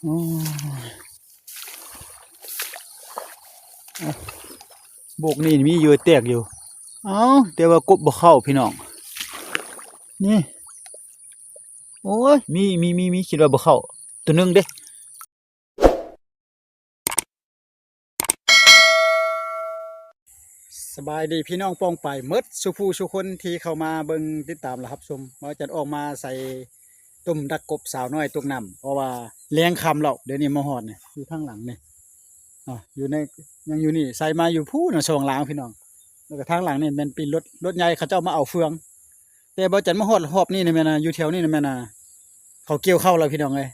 โอ้โบกนี่มีเยอะแตกอยู่เอ้าแต่ว่ากบบ่เข้าพี่น้องนี่โอ้ยมีคิดว่าบ่เข้าตัวหนึงเด้สบายดีพี่น้องป้องไปหมดสุผู้สุคนที่เข้ามาเบิ่งติดตามและรับชมว่าจะออกมาใส่ตุ่มดักกบสาวน้อยตกน้ำเพราะว่าเลี้ยงคำแล้วเดี๋ยวนี้มาฮอดเนี่ยอยู่ข้างหลังนี่อยู่ในยังอยู่นี่ใส่มาอยู่ผู้น่ะสองหลังพี่น้องแล้วก็ทางหลังนี่เป็นปีรถใหญ่เขาเจ้ามาเอาเฟืองแต่บ่จันมาฮอดหอบนี่นี่แม่น่ะอยู่แถวนี่นี่แม่น่ะเขาเกี่ยวข้าวแล้วพี่น้องเอ้ย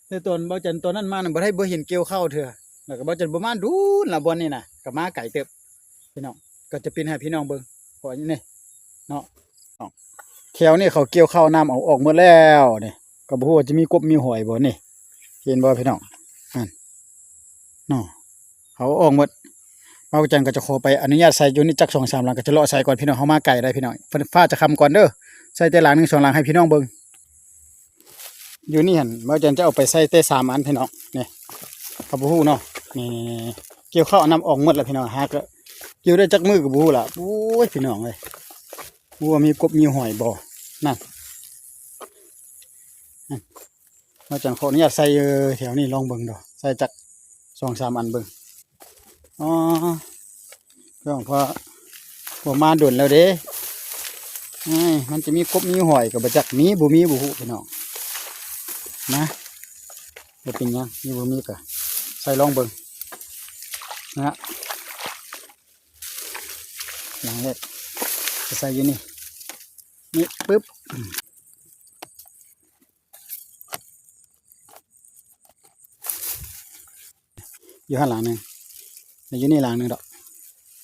แต่ตอนบ่จันตอนนั้นมาน่ะบ่เห็นเกี่ยวข้าวเถื่อแล้วก็บ่จันบ่มาดูนล่ะบ่อนนี่น่ะก็มาไกลเติบพี่น้องก็จะเป็นให้พี่น้องเบิ่งพอนี่เนาะแถวนี่เขาเกี่ยวข้าวน้ำเอาออกหมดแล้วนี่ก็บ่ฮู้ว่าจะมีกบมีหอยบ่นี่เห็นบ่พี่น้องนั่นเนาะเขาออกหมดมาจันก็จะขอไปอนุญาตใส่อยู่นี่จัก2-3หลังก็จะเลาะใส่ก่อนพี่น้องเฮามาไกลได้พี่น้องฟ้าจะค่ำก่อนเด้อใส่แต่หลัง1-2หลังให้พี่น้องเบิ่งอยู่นี่หั่นมาจันจะเอาไปใส่แต่3อันพี่น้องนี่ก็บ่ฮู้เนาะนี่เกี่ยวข้าวน้ำออกหมดแล้วพี่น้องหาก็เกี่ยวได้จักมือก็บ่ฮู้ล่ะโอ้ยพี่น้องเอ้ยบ่ว่ามีกบมีหอยบ่นั่นมาจันขออนุญาตใส่แถวนี้ลองเบิ่งดอกใส่จัก2-3อันเบิ่งอ๋อเรื่องพอมาด่วนแล้วเด้มันจะมีกบมีหอยกับบ่จักมีบ่ฮู้พี่น้องนะบ่เป็นหยังมีบ่มีก็ใส่ลองเบิ่งนะอย่างแรกจะใส่อยู่นี่ปึ๊บอยู่ข้างหลังนึงอยู่นี่หลังนึงดอก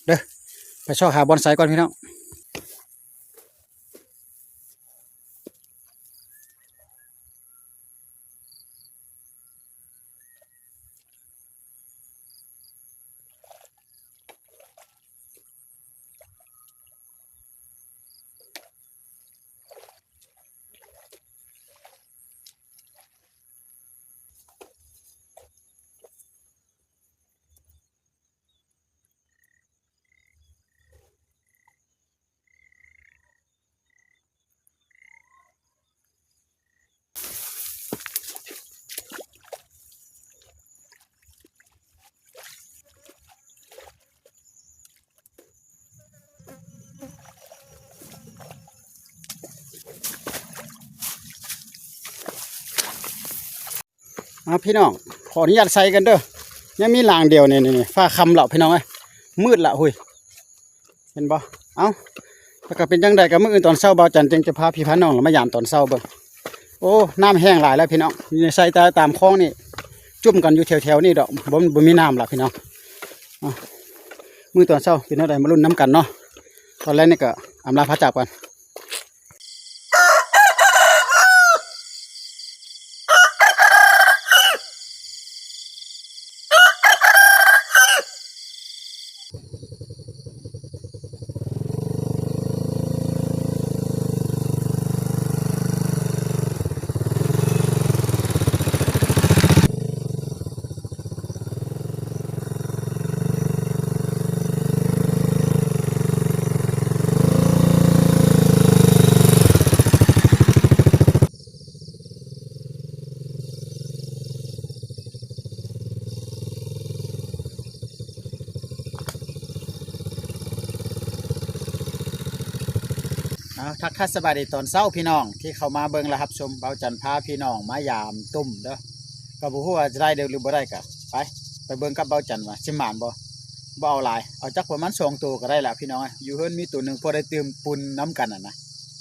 เด้อไปช่อหาบอนไซก่อนพี่น้องพี่น้องขออนุญาตใส่กันเด้อยังมีหลังเดียวนี่ฟ้าค่ำแล้วพี่น้องเอ้ยมืดละหุยเห็นบ่เอ้าแล้วก็เป็นจังใดกับมื้ออื่นตอนเช้าบ่าวจันจึงจะพาพี่พาน้องมายามตอนเช้าเบิ่งโอ้น้ำแห้งหลายแล้วพี่น้องอยู่ในใส่ตามคลองนี่จุ่มกันอยู่แถวๆนี่ดอกบ่มีน้ำละพี่น้องมื้อตอนเช้าพี่น้องได้มาลุ้นน้ำกันเนาะตอนแรกนี่ก็อำลาพระจากกันทักทายสบายดีตอนเช้าพี่น้องที่เข้ามาเบิ่งแล้วครับชมเบาจันพาพี่น้องมายามตุ่มเด้อก็บ่ฮู้ว่าจะได้เด้อหรือบ่ได้ก็ไปเบิ่งกับเบาจันว่าสิหมานบ่เอาหลายเอาจักประมาณ2ตัวก็ได้ละพี่น้องอยู่เฮือนมีตัวหนึ่งพอได้เติมปูนน้ำกันนะ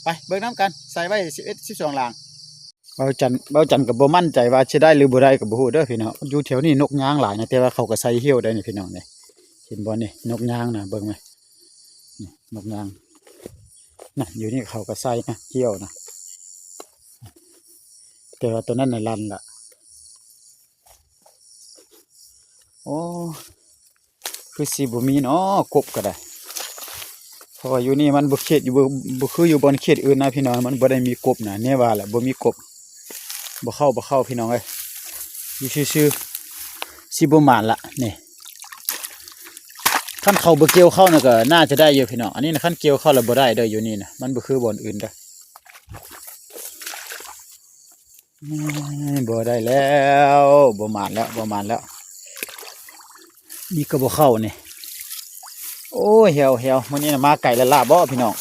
ไปเบิ่งน้ำกันใส่ไว้11-12ลางเบาจันก็บ่มั่นใจว่าสิได้หรือบ่ได้ก็บ่ฮู้เด้อพี่น้องอยู่แถวนี้นกยางหลายนะแต่ว่าเขาก็ใส่เหี้ยวได้นี่พี่น้องนี่เห็นบ่นี่นกยางนะเบิ่งไหมนี่นกยางนะอยู่นี่เขาก็ใส่นะเหี้ยวนะแต่ว่าตัวนั้นน่ะลันละโอ้คือสิบ่มีเนาะกบก็ได้เพราะว่าอยู่นี่มันบ่เขตอยู่บ่คืออยู่บนเขตอื่นนะพี่น้องมันบ่ได้มีกบนะแน่ว่าแหละบ่มีกบบ่เข้าพี่น้องเอ้ย อยู่ซื่อๆสิบ่หมานละนี่ขั้นเขาบ่เกี่ยวเข้าน่ะก็น่าจะได้อยู่พี่น้องอันนี้นะขั้นเกี่ยวเข้าแล้วบ่ได้เด้ออยู่นี่นะมันบ่คือบ่อนอื่นเด้อบ่ได้แล้วบ่หมานแล้วบ่หมานแล้วนี่ก็บ่เข้านี่โอ้ยเหี่ยวมื้อนี้น่ะมาไก่ละลาบ่พี่น้อง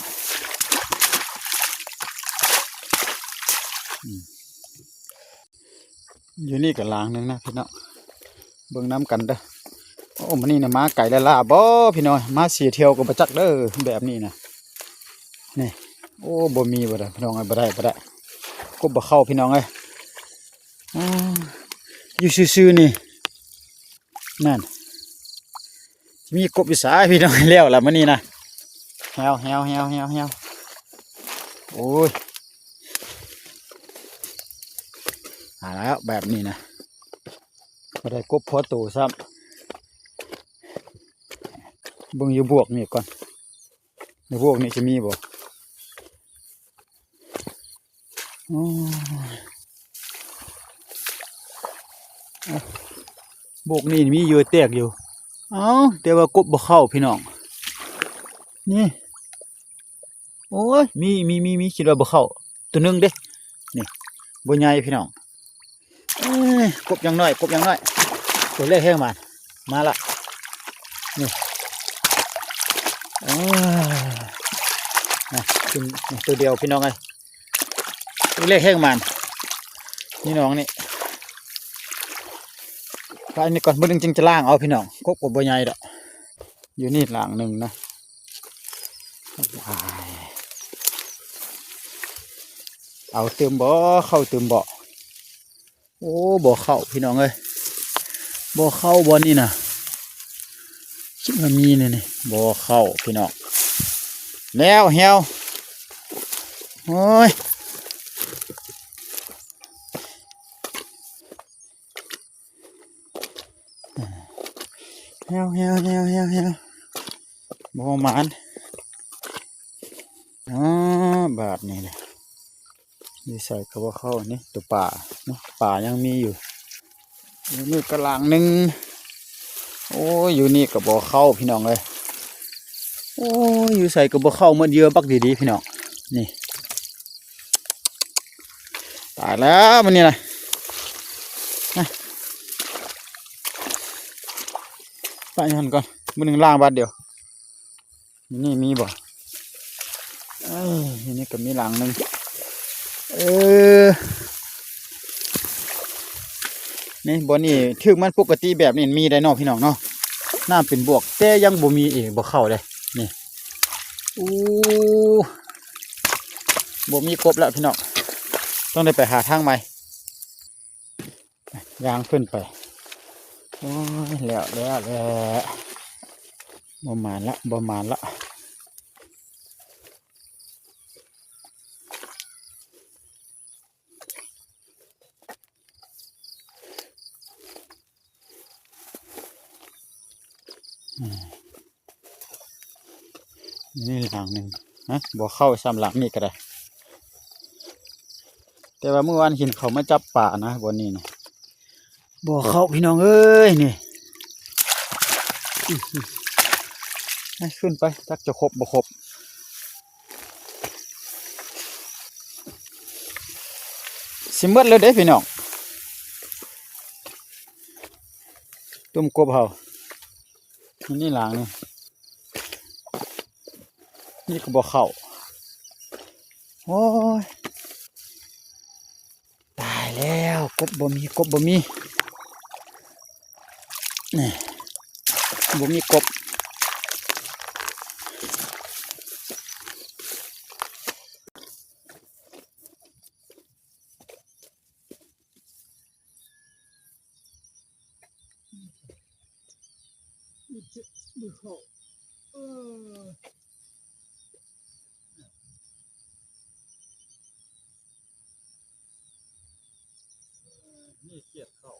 อยู่นี่ก็ล้างนึงนะพี่น้องเบิ่งน้ำกันเด้อโอ้มื้อนี้น่ะมาไก่ละลาบ่พี่น้องมาเสียเที่ยวก็บ่จักเด้อแบบนี้นะนี่โอ้บ่มีบ่ได้พี่น้องบ่ได้กบบ่เข้าพี่น้องเอ้ยอยู่ซื่อๆนี่นั่นมีกบอยู่สายพี่น้องแล้วล่ะมื้อนี้นะแฮวโอ้ยหาแล้วแบบนี้นะบ่ได้กบพอโตซ้ำเบิ่งอยู่บวกนี่ก่อนในบวกนี่จะมีบ่บวกนี่มีเยอะแตกอยู่แต่ว่ากบบ่เข้าพี่น้องนี่โอ้ยมีคิดว่าบ่เข้าตัวนึงเด้นี่บ่ใหญ่พี่น้องกบยังน้อยตัวเล็กแห้งมาละนี่ตัวเดียวพี่น้องไงตัวเล็กแห้งนี่น้องนี่ไปนี่ก่อนมื้อนึงจึงจะล่างเอาพี่น้องกบบ่ใหญ่ดอกอยู่นี่หลังหนึ่งนะเอาเติมบ่เข้าเติมบ่โอ้บ่เข้าพี่น้องเอ้ยบ่เข้าบ่นี่นะคิดว่ามีนี่บ่เข้าพี่น้องแล้วเหี่ยวโอ้ยเหี่ยวบ่หมานบาทนี่นะนี่ใส่กระบอกเข้านี่ตัวป่ายังมีอยู่นี่กระหลังหนึ่งโอ้ยอยู่นี่กระบอกเข้าพี่น้องเลยโอ้ยอยู่ใส่กระบอกเข้ามันเยอะบักดีพี่น้องนี่ตายแล้วมันนี่นะไปหันก่อนมันหนึ่งล่างบาทเดียวนี่มีบ่นี่ก็มีหลังหนึ่งนี่บ่นี่ถึงมันปกติแบบนี้มีได้เนาะพี่น้องเนาะน้ำเป็นบวกแต่ยังบ่มีบ่เข้าเลยนี่บ่มีกบแล้วพี่น้องต้องได้ไปหาทางใหม่ยางขึ้นไปโอ้ยแล้วบ่มานละนี่หลังหนึ่งบ่เข้าซ้ำหลังนี่ก็ได้แต่ว่าเมื่อวานเห็นเขามาจับป่านะบนนี้นะบ่เข้าพี่น้องเอ้ยนี่ให้ขึ้นไปจักจะครบบ่ครบสิเมื่อเลยเด้พี่น้องต้มกบเฮานี่หลังนี่ก็บ่เข้าโอ้ยตายแล้วกบบ่มีนี่บ่มีกบนี่เกียดเข้า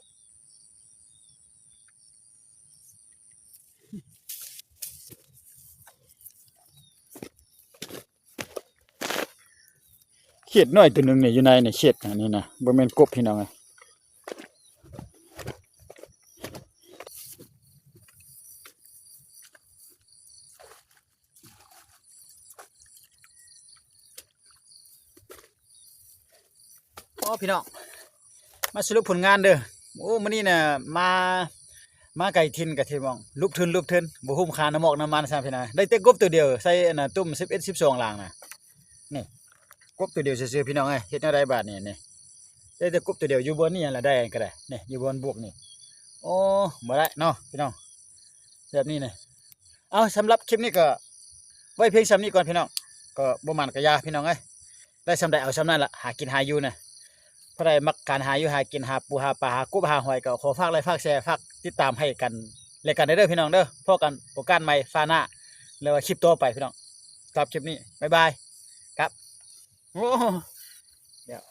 เขียดน้อยตัวหนึ่งเนี่ยอยู่ในเนี่ยเขียดอันนี้นะบ่แม่นกบพี่น้อง พี่น้องมาสรุปผลงานเด้อโอ้มื้อนี้น่ะมาไก่ทินกับที่มองรูปทึนบ่คุ้มค่าน้ำหมอกน้ำมันซะพี่น้องได้แต่กบตัวเดียวใส่อันน่ะตุ้ม11 12หลังน่ะนี่กบตัวเดียวซื่อๆพี่น้องเอ้ยเฮ็ดแนวใดบาดนี้นี่ได้แต่กบตัวเดียวอยู่บนนี่หั่นล่ะได้ก็ได้นี่อยู่บนบวกนี่โอ้บ่ได้เนาะพี่น้องแบบนี้นี่เอาสำหรับคลิปนี้ก็ไว้เพียงส่ำนี้ก่อนพี่น้องก็บ่มันก็ยาพี่น้องเอ้ยได้สำใดเอาสำนั้นล่ะหากินหาอยู่น่ะเพราะได้มักการหาอยู่หากินหาปูหาปลาหากบหาหอยก็ขอฝากไลค์ฝากแชร์ฝากติดตามให้กันและกันเด้อพี่น้องเด้อพบกันโอกาสใหม่ฟ้าหน้าแล้วว่าคลิปต่อไปพี่น้องสำหรับคลิปนี้บ๊ายบายครับโอ้เดี๋ยว